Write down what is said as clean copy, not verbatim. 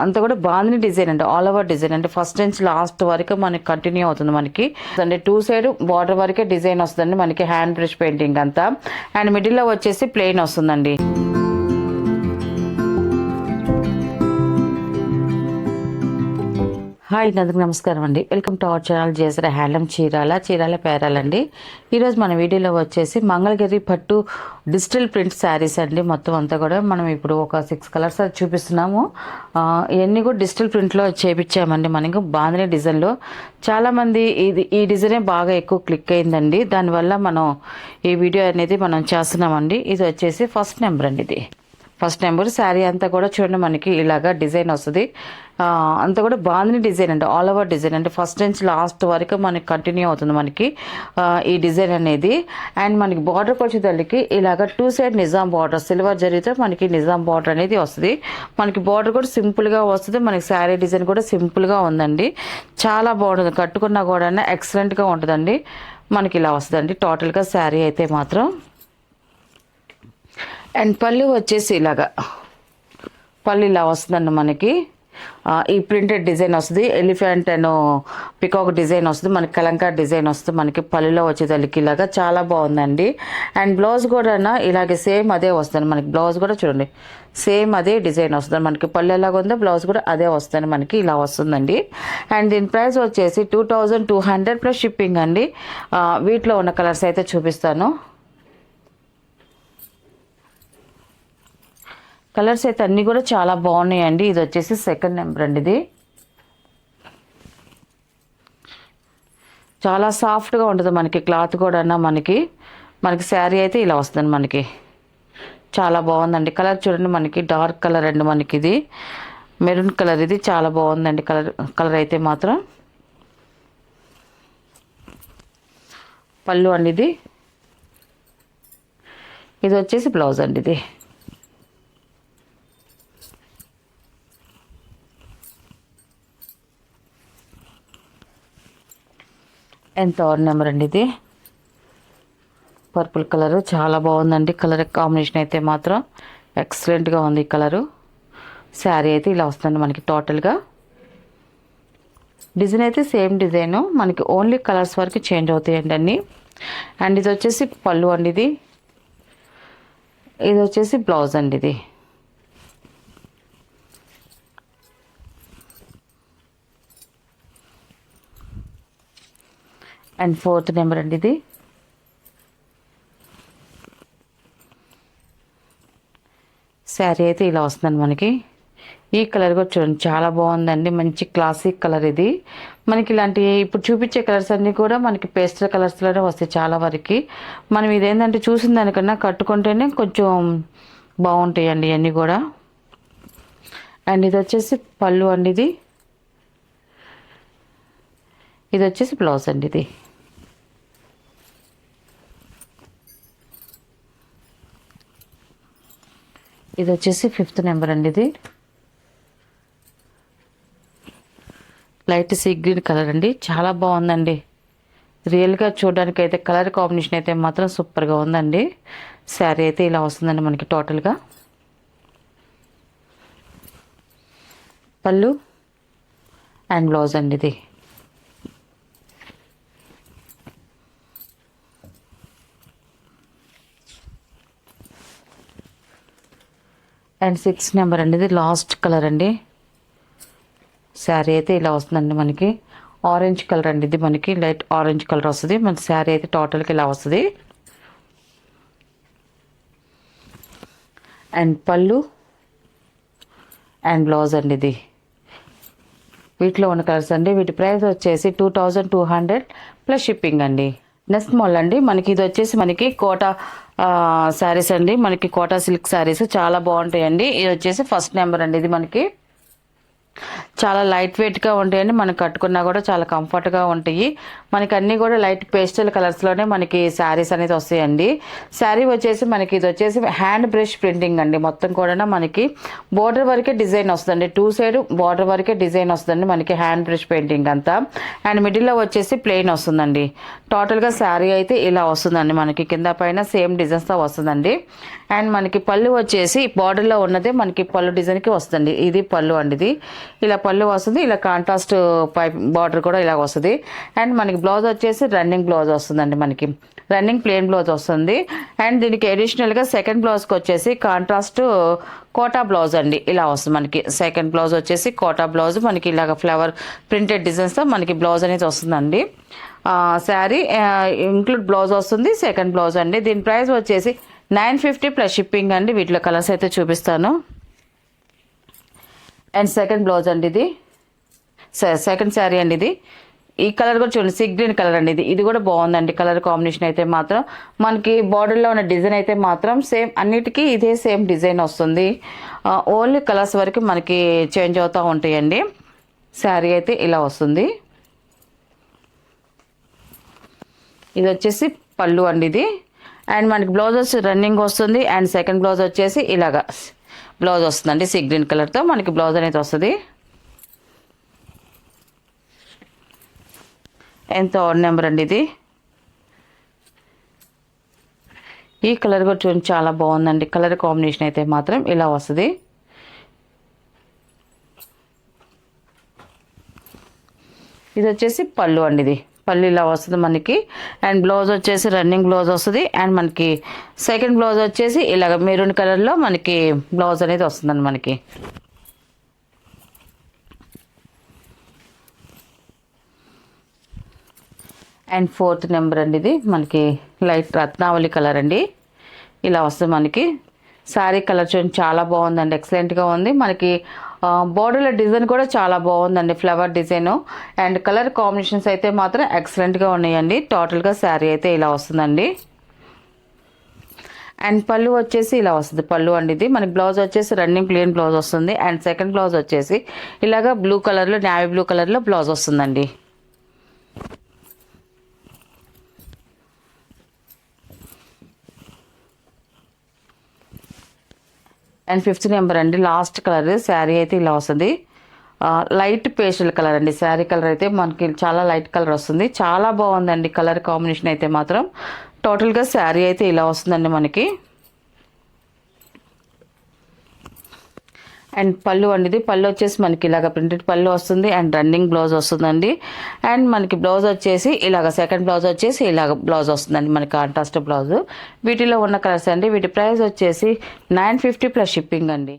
అంతా కూడా బాందిని డిజైన్ అండి, ఆల్ ఓవర్ డిజైన్ అంటే ఫస్ట్ నుంచి లాస్ట్ వరకు మనకి కంటిన్యూ అవుతుంది మనకి. అంటే 2 సైడ్ బార్డర్ వరకే డిజైన్ వస్తుందండి మనకి, హ్యాండ్ బ్రష్ పెయింటింగ్ అంతా. అండ్ మిడిల్లో వచ్చేసి ప్లెయిన్ వస్తుందండి. హాయ్, అందరికీ నమస్కారం అండి. Welcome to our channel Jesara handloom Chirala పేరాలండి. ఈరోజు మన వీడియోలో వచ్చేసి మంగళగిరి పట్టు డిజిటల్ ప్రింట్ శారీస్ అండి. మొత్తం అంతా కూడా మనం ఇప్పుడు ఒక 6 కలర్స్ చూపిస్తున్నాము. ఇవన్నీ కూడా డిజిటల్ ప్రింట్లో చేపించామండి. మనకి బాందిని డిజైన్లో చాలామంది ఈ డిజైనే బాగా ఎక్కువ క్లిక్ అయిందండి. దానివల్ల మనం ఈ వీడియో అనేది మనం చేస్తున్నామండి. ఇది వచ్చేసి ఫస్ట్ నెంబర్ అండి. ఇది ఫస్ట్ నెంబర్. శారీ అంతా కూడా చూడండి మనకి ఇలాగా డిజైన్ వస్తుంది. అంతా కూడా బాందిని డిజైన్ అండి, ఆల్ ఓవర్ డిజైన్ అంటే ఫస్ట్ నుంచి లాస్ట్ వరకు మనకి కంటిన్యూ అవుతుంది మనకి ఈ డిజైన్ అనేది. అండ్ మనకి బార్డర్కి వచ్చేదానికి ఇలాగ 2 సైడ్ నిజాం బార్డర్, సిల్వర్ జరిగితే మనకి నిజాం బార్డర్ అనేది వస్తుంది. మనకి బార్డర్ కూడా సింపుల్గా వస్తుంది. మనకి శారీ డిజైన్ కూడా సింపుల్గా ఉందండి. చాలా బాగుంటుంది, కట్టుకున్నా కూడా ఎక్సలెంట్గా ఉంటుందండి. మనకి ఇలా వస్తుందండి టోటల్గా శారీ అయితే మాత్రం. అండ్ పళ్ళు వచ్చేసి ఇలాగా పళ్ళు ఇలా వస్తుందండి మనకి. ఈ ప్రింటెడ్ డిజైన్ వస్తుంది, ఎలిఫెంట్ అండ్ పికాక్ డిజైన్ వస్తుంది, మనకి కలంకార్ డిజైన్ వస్తుంది మనకి పళ్ళులో వచ్చేదానికి. ఇలాగా చాలా బాగుందండి. అండ్ బ్లౌజ్ కూడా ఇలాగే సేమ్ అదే వస్తుంది మనకి. బ్లౌజ్ కూడా చూడండి సేమ్ అదే డిజైన్ వస్తుంది మనకి. పళ్ళు ఎలాగ ఉందో బ్లౌజ్ కూడా అదే వస్తుంది మనకి, ఇలా వస్తుందండి. అండ్ దీని ప్రైస్ వచ్చేసి 2200 ప్లస్ షిప్పింగ్ అండి. వీటిలో ఉన్న కలర్స్ అయితే చూపిస్తాను. కలర్స్ అయితే అన్నీ కూడా చాలా బాగున్నాయండి. ఇది వచ్చేసి సెకండ్ నెంబర్ అండి. ఇది చాలా సాఫ్ట్గా ఉంటుంది మనకి, క్లాత్ కూడా మనకి శారీ అయితే ఇలా వస్తుంది మనకి. చాలా బాగుందండి. కలర్ చూడండి మనకి డార్క్ కలర్ అండి మనకి. ఇది మెరూన్ కలర్. ఇది చాలా బాగుందండి కలర్ అయితే మాత్రం. పళ్ళు అండి. ఇది వచ్చేసి బ్లౌజ్ అండి. ఇది అండ్ థర్డ్ నెంబర్ అండి. ఇది పర్పుల్ కలర్ చాలా బాగుందండి. కలర్ కాంబినేషన్ అయితే మాత్రం ఎక్సలెంట్గా ఉంది ఈ కలరు. శారీ అయితే ఇలా వస్తుంది మనకి టోటల్గా. డిజైన్ అయితే సేమ్ డిజైను మనకి, ఓన్లీ కలర్స్ వరకు చేంజ్ అవుతాయండి అన్నీ. అండ్ ఇది వచ్చేసి పళ్ళు అండి. ఇది వచ్చేసి బ్లౌజ్ అండి. ఇది అండ్ ఫోర్త్ నెంబర్ అండి. ఇది శారీ అయితే ఇలా వస్తుందండి మనకి. ఈ కలర్ కూడా చూడండి చాలా బాగుందండి, మంచి క్లాసిక్ కలర్. ఇది మనకి ఇలాంటి ఇప్పుడు చూపించే కలర్స్ అన్నీ కూడా మనకి పేస్టల్ కలర్స్లోనే వస్తాయి చాలా వరకు. మనం ఇదేంటంటే చూసిన దానికన్నా కట్టుకుంటేనే కొంచెం బాగుంటాయండి ఇవన్నీ కూడా. అండ్ ఇది వచ్చేసి పళ్ళు అండి. ఇది వచ్చేసి బ్లౌజ్ అండి. ఇది వచ్చేసి ఫిఫ్త్ నెంబర్ అండి. ఇది లైట్ సీ గ్రీన్ కలర్ అండి, చాలా బాగుందండి. రియల్గా చూడడానికి అయితే కలర్ కాంబినేషన్ అయితే మాత్రం సూపర్గా ఉందండి. శారీ అయితే ఇలా వస్తుందండి మనకి టోటల్గా. పళ్ళు అండ్ బ్లౌజ్ అండి. ఇది అండ్ 6 నెంబర్ అండి. ఇది లాస్ట్ కలర్ అండి. శారీ అయితే ఇలా వస్తుందండి మనకి. ఆరెంజ్ కలర్ అండి. ఇది మనకి లైట్ ఆరెంజ్ కలర్ వస్తుంది మన శారీ అయితే టోటల్గా ఇలా వస్తుంది. అండ్ పళ్ళు అండ్ బ్లౌజ్ అండి. ఇది వీటిలో ఉన్న కలర్స్ అండి. వీటి ప్రైస్ వచ్చేసి 2200 ప్లస్ షిప్పింగ్ అండి. నెక్స్ట్ మోడల్ అండి మనకి. ఇది వచ్చేసి మనకి కోటా శారీస్ అండి. మనకి కోటా సిల్క్ శారీస్ చాలా బాగుంటాయండి. ఇది వచ్చేసి ఫస్ట్ నెంబర్ అండి. ఇది మనకి చాలా లైట్ వెయిట్గా ఉంటాయండి. మనం కట్టుకున్నా కూడా చాలా కంఫర్ట్గా ఉంటాయి. మనకి అన్నీ కూడా లైట్ పేస్టల్ కలర్స్లోనే మనకి శారీస్ అనేది వస్తాయండి. శారీ వచ్చేసి మనకి ఇది వచ్చేసి హ్యాండ్ బ్రష్ ప్రింటింగ్ అండి. మొత్తం కూడా మనకి బోర్డర్ వరకే డిజైన్ వస్తుందండి. 2 సైడ్ బోర్డర్ వరకే డిజైన్ వస్తుందండి మనకి హ్యాండ్ బ్రష్ పెయింటింగ్ అంతా. అండ్ మిడిల్లో వచ్చేసి ప్లెయిన్ వస్తుందండి. టోటల్గా శారీ అయితే ఇలా వస్తుందండి. మనకి కింద పైన సేమ్ డిజైన్స్తో వస్తుందండి. అండ్ మనకి పళ్ళు వచ్చేసి బార్డర్లో ఉన్నదే మనకి పళ్ళు డిజైన్కి వస్తుంది. ఇది పళ్ళు అండి. ఇది ఇలా పళ్ళు వస్తుంది. ఇలా కాంట్రాస్ట్ పైప్ బార్డర్ కూడా ఇలా వస్తుంది. అండ్ మనకి బ్లౌజ్ వచ్చేసి రన్నింగ్ బ్లౌజ్ వస్తుందండి. మనకి రన్నింగ్ ప్లెయిన్ బ్లౌజ్ వస్తుంది. అండ్ దీనికి అడిషనల్గా సెకండ్ బ్లౌజ్కి వచ్చేసి కాంట్రాస్ట్ కోటా బ్లౌజ్ అండి ఇలా వస్తుంది. మనకి సెకండ్ బ్లౌజ్ వచ్చేసి కోటా బ్లౌజ్ మనకి ఇలాగ ఫ్లవర్ ప్రింటెడ్ డిజైన్స్తో మనకి బ్లౌజ్ అనేది వస్తుందండి. శారీ ఇంక్లూడ్ బ్లౌజ్ వస్తుంది. సెకండ్ బ్లౌజ్ అండి. దీని ప్రైస్ వచ్చేసి 950 ప్లస్ షిప్పింగ్ అండి. వీటిలో కలర్స్ అయితే చూపిస్తాను. అండ్ సెకండ్ బ్లౌజ్ అండి. ఇది సెకండ్ శారీ అండి. ఇది ఈ కలర్ కూడా చూడండి, సీ గ్రీన్ కలర్ అండి. ఇది కూడా బాగుందండి. కలర్ కాంబినేషన్ అయితే మాత్రం మనకి బార్డర్లో ఉన్న డిజైన్ అయితే మాత్రం సేమ్, అన్నిటికీ ఇదే సేమ్ డిజైన్ వస్తుంది. ఓన్లీ కలర్స్ వరకు మనకి చేంజ్ అవుతూ ఉంటాయండి. శారీ అయితే ఇలా వస్తుంది. ఇది వచ్చేసి పళ్ళు అండి. ఇది అండ్ మనకి బ్లౌజ్ వచ్చి రన్నింగ్ వస్తుంది. అండ్ సెకండ్ బ్లౌజ్ వచ్చేసి ఇలాగా బ్లౌజ్ వస్తుందండి. సీ గ్రీన్ కలర్తో మనకి బ్లౌజ్ అనేది వస్తుంది. ఎంత ఆర్డర్ నెంబర్ అండి. ఇది ఈ కలర్ కూడా చూడండి చాలా బాగుందండి. కలర్ కాంబినేషన్ అయితే మాత్రం ఇలా వస్తుంది. ఇది వచ్చేసి పళ్ళు అండి. ఇది పళ్ళు ఇలా వస్తుంది మనకి. అండ్ బ్లౌజ్ వచ్చేసి రన్నింగ్ బ్లౌజ్ వస్తుంది. అండ్ మనకి సెకండ్ బ్లౌజ్ వచ్చేసి ఇలాగ మెరూన్ కలర్లో మనకి బ్లౌజ్ అనేది వస్తుందండి మనకి. అండ్ ఫోర్త్ నెంబర్ అండి. ఇది మనకి లైట్ రత్నావళి కలర్ అండి. ఇలా వస్తుంది మనకి. శారీ కలర్ చూడండి చాలా బాగుందండి. ఎక్సలెంట్గా ఉంది. మనకి బోర్డర్లో డిజైన్ కూడా చాలా బాగుందండి. Flower design and colour combinations అయితే మాత్రం ఎక్సలెంట్గా ఉన్నాయండి. టోటల్గా శారీ అయితే ఇలా వస్తుందండి. అండ్ పళ్ళు వచ్చేసి ఇలా వస్తుంది. పళ్ళు అండి. ఇది మనకి బ్లౌజ్ వచ్చేసి రన్నింగ్ ప్లెయిన్ బ్లౌజ్ వస్తుంది. అండ్ సెకండ్ బ్లౌజ్ వచ్చేసి ఇలాగా బ్లూ కలర్లో, నేవీ బ్లూ కలర్లో బ్లౌజ్ వస్తుందండి. అండ్ ఫిఫ్త్ నెంబర్ అండి. లాస్ట్ కలర్ శారీ అయితే ఇలా వస్తుంది. లైట్ పేస్టల్ కలర్ అండి. శారీ కలర్ అయితే మనకి చాలా లైట్ కలర్ వస్తుంది. చాలా బాగుందండి కలర్ కాంబినేషన్ అయితే మాత్రం. టోటల్గా శారీ అయితే ఇలా వస్తుందండి మనకి. అండ్ పళ్ళు అండి. ఇది పళ్ళు వచ్చేసి మనకి ఇలాగ ప్రింటెడ్ పళ్ళు వస్తుంది. అండ్ రన్నింగ్ బ్లౌజ్ వస్తుందండి. అండ్ మనకి బ్లౌజ్ వచ్చేసి ఇలాగ సెకండ్ బ్లౌజ్ వచ్చేసి ఇలాగ బ్లౌజ్ వస్తుందండి మనకి కాంట్రాస్ట్ బ్లౌజ్. వీటిలో ఉన్న కలర్స్ అండి. వీటి ప్రైస్ వచ్చేసి 950 ప్లస్ షిప్పింగ్ అండి.